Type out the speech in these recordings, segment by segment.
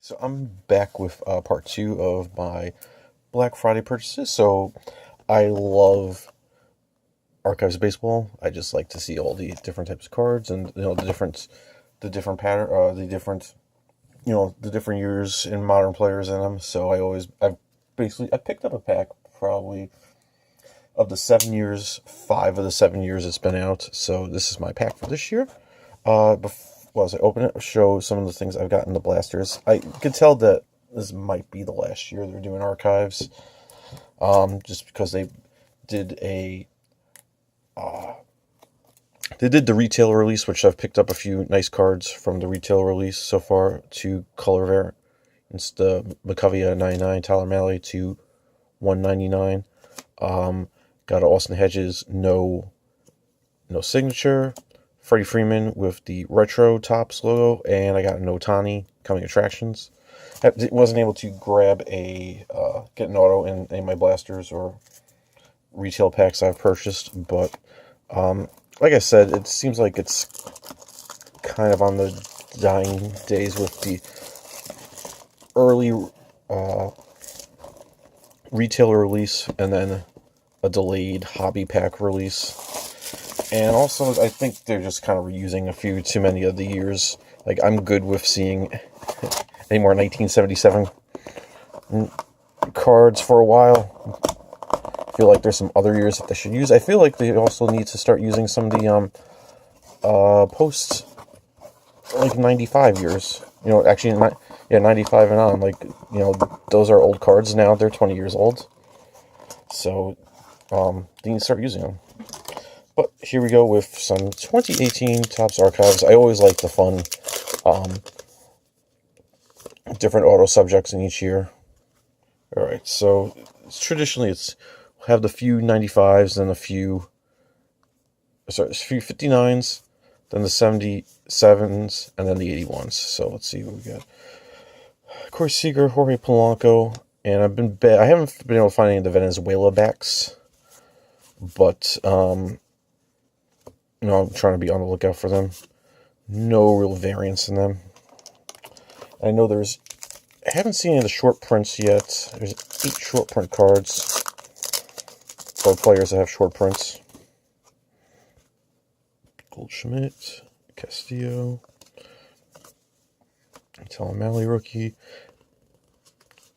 So I'm back with part two of my Black Friday purchases. So I love archives baseball. I just like to see all the different types of cards and the different pattern, the different years in modern players in them. So I picked up a pack probably of the 7 years, 5 of the 7 years it's been out. So this is my pack for this year. As I open it, show some of the things I've got in the blasters. I could tell that this might be the last year they're doing archives, just because did a they did the retail release, which I've picked up a few nice cards from the retail release so far. To color variant, it's the McCovey 99, Tyler Malley to 199. Got an Austin Hedges no signature. Freddie Freeman with the retro Topps logo, and I got an Otani coming attractions. I wasn't able to grab get an auto in any of my blasters or retail packs I've purchased, but like I said, it seems like it's kind of on the dying days with the early retail release and then a delayed hobby pack release. And also, I think they're just kind of reusing a few too many of the years. Like, I'm good with seeing any more 1977 cards for a while. I feel like there's some other years that they should use. I feel like they also need to start using some of the post, like, 95 years. Actually, 95 and on. Like, those are old cards now. They're 20 years old. So, they need to start using them. But here we go with some 2018 Topps Archives. I always like the fun, different auto subjects in each year. All right, so traditionally we'll have the few 95s, then a few 59s, then the 77s, and then the 81s. So let's see what we got. Corey Seager, Jorge Polanco, and I haven't been able to find any of the Venezuela backs, but I'm trying to be on the lookout for them. No real variance in them. I know I haven't seen any of the short prints yet. There's 8 short print cards for players that have short prints. Goldschmidt, Castillo, Tyler Malley rookie.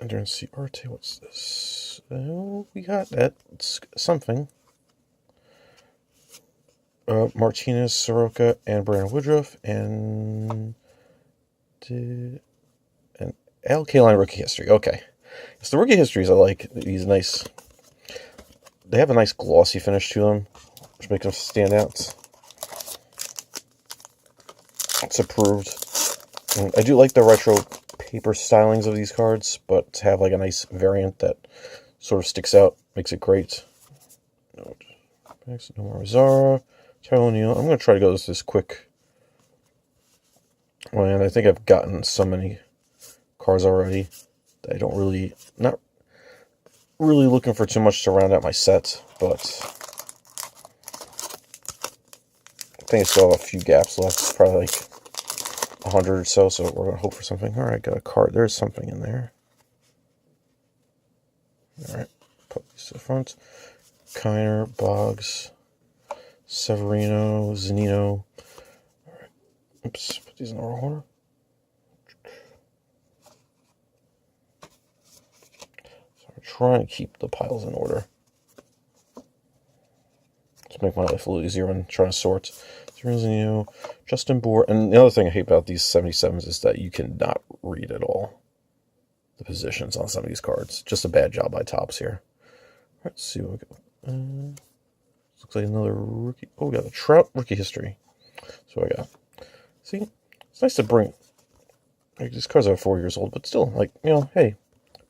Endurance Arte. What's this? Oh, we got that. It's something. Martinez, Soroka, and Brandon Woodruff, and an Al Kaline rookie history. Okay. It's the rookie histories I like. These nice. They have a nice glossy finish to them, which makes them stand out. It's approved. And I do like the retro paper stylings of these cards, but to have like a nice variant that sort of sticks out makes it great. No more Zara. Terrell O'Neill. I'm going to try to go this quick. And I think I've gotten so many cards already that not really looking for too much to round out my set, but I think I still have a few gaps left. It's probably like 100 or so, so we're going to hope for something. All right, got a card. There's something in there. All right, put these to the front. Kiner, Boggs, Severino, Zanino. All right. Oops, put these in the wrong order. So I'm trying to keep the piles in order to make my life a little easier when trying to sort. Zanino, Justin Bohr. And the other thing I hate about these 77s is that you cannot read at all the positions on some of these cards. Just a bad job by Topps here. All right, let's see what we got. Looks like another rookie. Oh, we got a Trout rookie history. That's what I got. See, it's nice to bring. Like, these cards are 4 years old, but still, like, hey,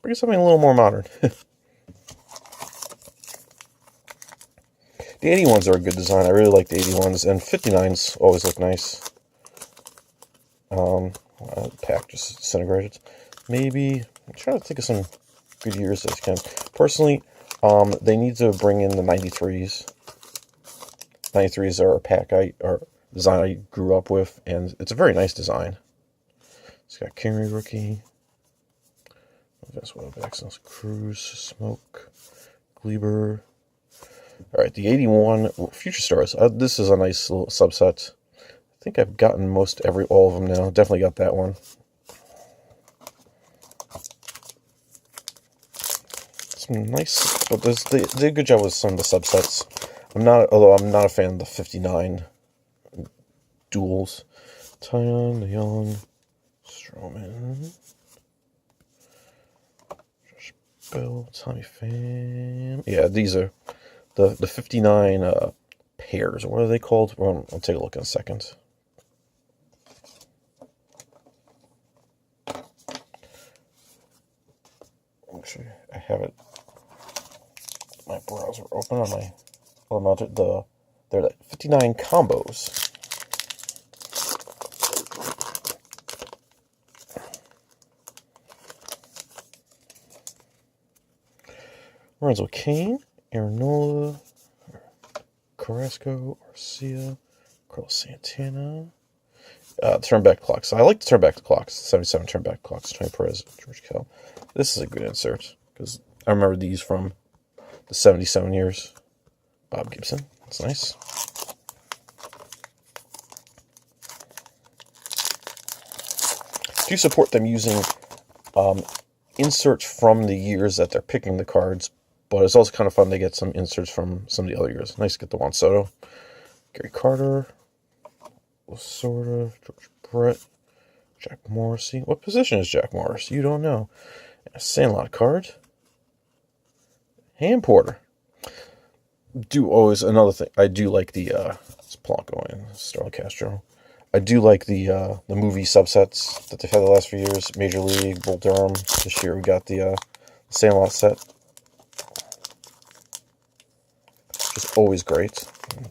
bring something a little more modern. The 81s are a good design. I really like the 81s, and 59s always look nice. Pack just disintegrated. Maybe I'm trying to think of some good years that can. Personally, they need to bring in the 93s. 93s are a pack design I grew up with, and it's a very nice design. It's got Carey rookie, That's what Accents, Cruise, Smoke, Gleber. Alright, the 81 Future Stars. This is a nice little subset. I think I've gotten all of them now. Definitely got that one. Some nice, but they did a good job with some of the subsets. Although I'm not a fan of the 59 duels. Tyon, Young, Strowman, Josh Bell, Tommy Pham. Yeah, these are the 59 pairs. What are they called? Well, I'll take a look in a second. Actually, I have it. My browser open on my. Well, they're the 59 combos. Lorenzo Kane, Aaron Nola, Carrasco, Arcia, Carlos Santana. Turn back clocks. I like to turn back the clocks. 77 turn back clocks. Tony Perez, George Kell. This is a good insert because I remember these from the 77 years. Bob Gibson. That's nice. Do support them using inserts from the years that they're picking the cards, but it's also kind of fun to get some inserts from some of the other years. Nice to get the Juan Soto, Gary Carter, Lasorda, George Brett, Jack Morrissey. What position is Jack Morris? You don't know. A Sandlot card. Ham Porter. Another thing. I do like the it's Polanco and Sterling Castro. I do like the movie subsets that they've had the last few years. Major League, Bull Durham. This year we got the Sandlot set. Just always great.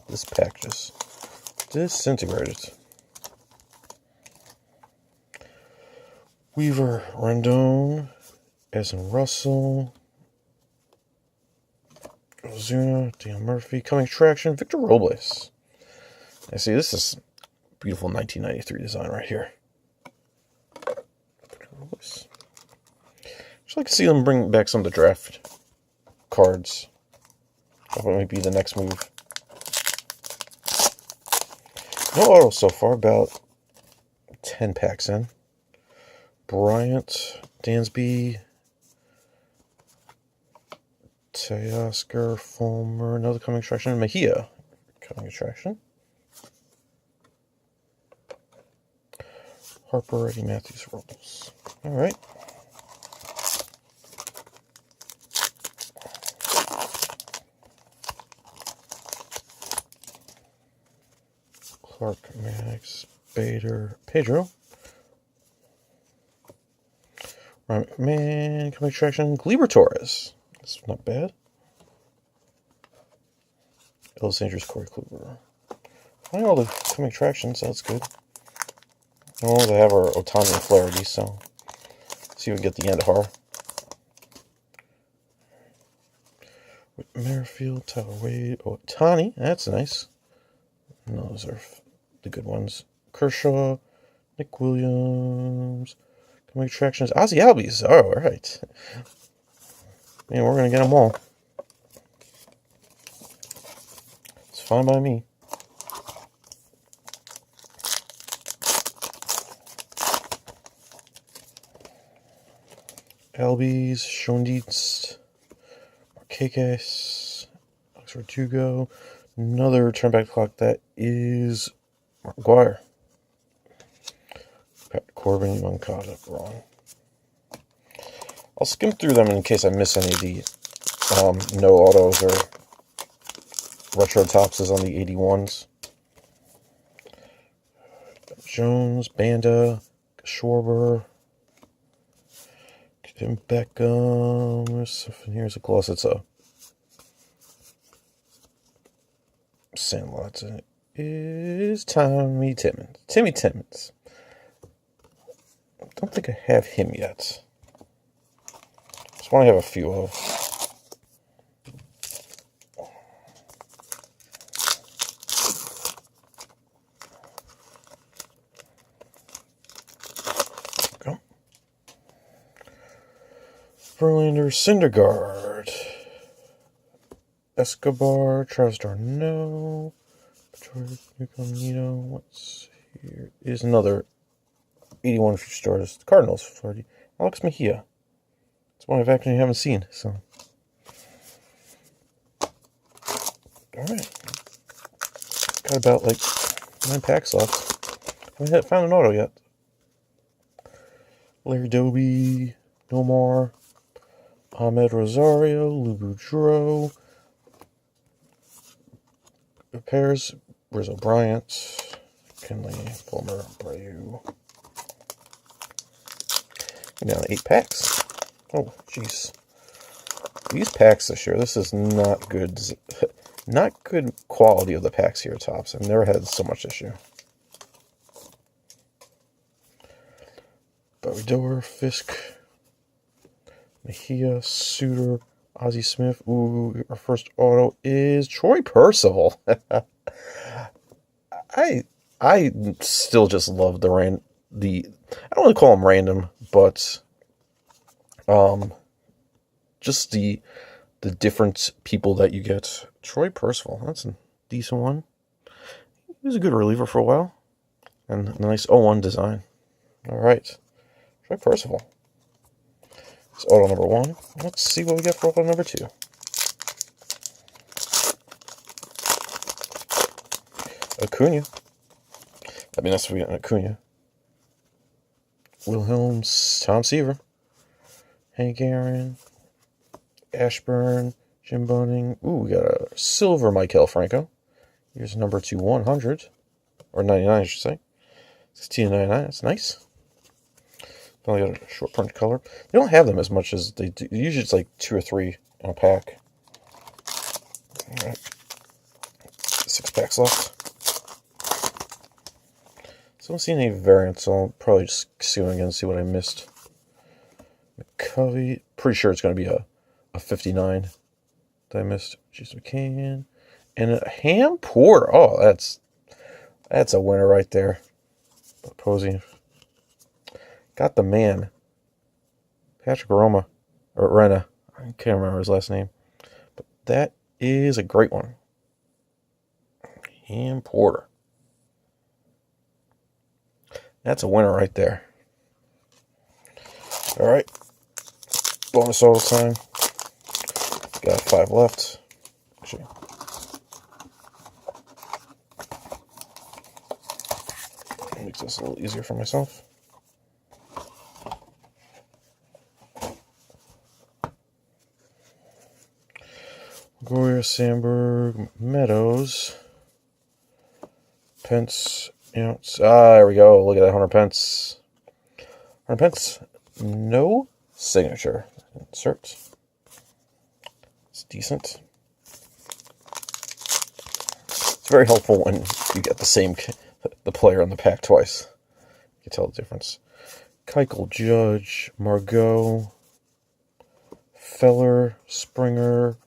This pack just disintegrated. Weaver, Rendon, Evan Russell, Ozuna, Dan Murphy, Coming Attraction, Victor Robles. I see this is beautiful 1993 design right here. Victor Robles. Just like to see them bring back some of the draft cards. That might be the next move. No auto so far, about 10 packs in. Bryant, Dansby, Teoscar, Fulmer, another Coming Attraction, Mejia, Coming Attraction. Harper, Eddie Matthews, Robles. All right. Clark, Max, Bader, Pedro. Right, man, Coming Attraction, Gleber Torres. That's not bad. Los Angeles, Corey Kluber. Finding all the Coming Attractions, that's good. Oh, they have our Otani and Flaherty, so let's see if we can get the Andahar. Merrifield, Tyler Wade, Otani, that's nice. No, those are the good ones. Kershaw, Nick Williams, Coming Attractions, Ozzy Albies. Oh, all right. Man, we're going to get them all. It's fine by me. Albies, Shonditz, Marquez, Alex Verdugo. Another turn back clock. That is Mark McGuire. Pat Corbin, Moncada, wrong. I'll skim through them in case I miss any of the no autos or retro topses on the 81s. Jones, Banda, Schwarber, Tim Beckham. Here's a gloss. It's a Sandlot. It is Tommy Timmons. Timmy Timmons. I don't think I have him yet. Just want to have a few of. Verlander, Syndergaard, Escobar, Travis d'Arnaud, Newcomb, what's here? Is another 81 future stars. The Cardinals, 40. Alex Mejia. It's one I've actually haven't seen, so. Alright. Got about like 9 packs left. Haven't found an auto yet. Larry Doby, Nomar, Ahmed Rosario, Lou Boudreau, Pairs, Rizzo Bryant, Kenley, Fulmer, Brayu. Now 8 packs. Oh, jeez. These packs this year, this is not good. Not good quality of the packs here, Topps. I've never had so much this year. Baridor, Fisk, Mejia, Suter, Ozzie Smith. Ooh, our first auto is Troy Percival. I still just love the I don't want to call them random, but just the different people that you get. Troy Percival, that's a decent one. He was a good reliever for a while, and a nice 0-1 design. All right, Troy Percival. It's auto number 1. Let's see what we get for auto number 2. Acuna. I mean, that's what we got. Acuna. Wilhelms, Tom Seaver, Hank Aaron, Ashburn, Jim Bunning. Ooh, we got a silver Maikel Franco. Here's number 2/100, or 99, I should say. 16/99. That's nice. Finally got a short print color. They don't have them as much as they do. Usually it's like 2 or 3 in a pack. All right, 6 packs left. So I don't see any variants, so I'll probably just see them again and see what I missed. McCovey. Pretty sure it's going to be a 59 that I missed. Jason McCann. And a Ham Porter. Oh, that's a winner right there. Posey. Got the man. Patrick Roma. Or Rena. I can't remember his last name. But that is a great one. Ham Porter. That's a winner right there. All right. Bonus auto time. Got 5 left. Actually, makes this a little easier for myself. Goyer, Sandberg, Meadows, Pence. There we go. Look at that, Hunter Pence. Hunter Pence, no signature. Insert. It's decent. It's very helpful when you get the player on the pack twice. You can tell the difference. Keuchel, Judge, Margot, Feller, Springer,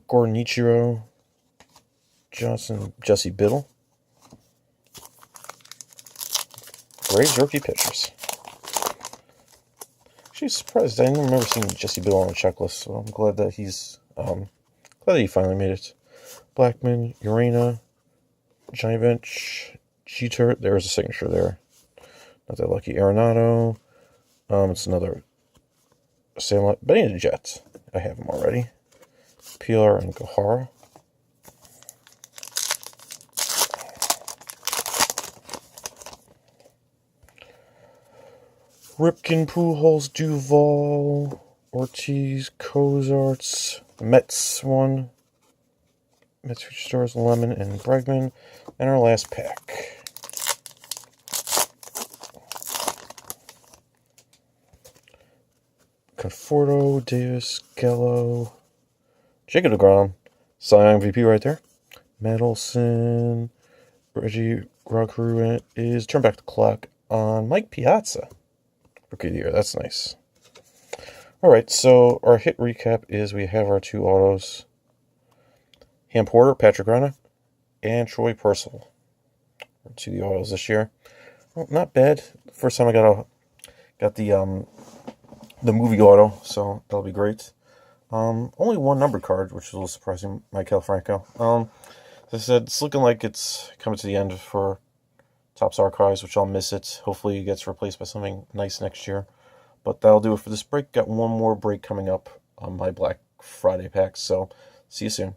Gordon Ichiro, Johnson, Jesse Biddle. Braves rookie pitchers. Actually surprised. I didn't remember seeing Jesse Biddle on the checklist, so I'm glad that glad that he finally made it. Blackman, Urena, Johnny Bench, Jeter. There's a signature there. Not that lucky. Arenado. It's another Sandlot. Benny the Jets. I have him already. Pilar and Gohara. Ripken, Pujols, Duval, Ortiz, Cozarts, Mets one. Mets Future Stars, Lemon, and Bregman. And our last pack. Conforto, Davis, Gallo, Jacob deGrom, Cy Young MVP right there. Medelson, Reggie Rockroo, and it is turn back the clock on Mike Piazza. Rookie of the year, that's nice. Alright, so our hit recap is we have our 2 autos. Ham Porter, Patrick Rena, and Troy Percival. 2 of the autos this year. Well, not bad. First time I got the the movie auto, so that'll be great. Only one numbered card, which is a little surprising, Michael Franco. As I said, it's looking like it's coming to the end for Topps Archives, which I'll miss it. Hopefully it gets replaced by something nice next year. But that'll do it for this break. Got one more break coming up on my Black Friday packs, so see you soon.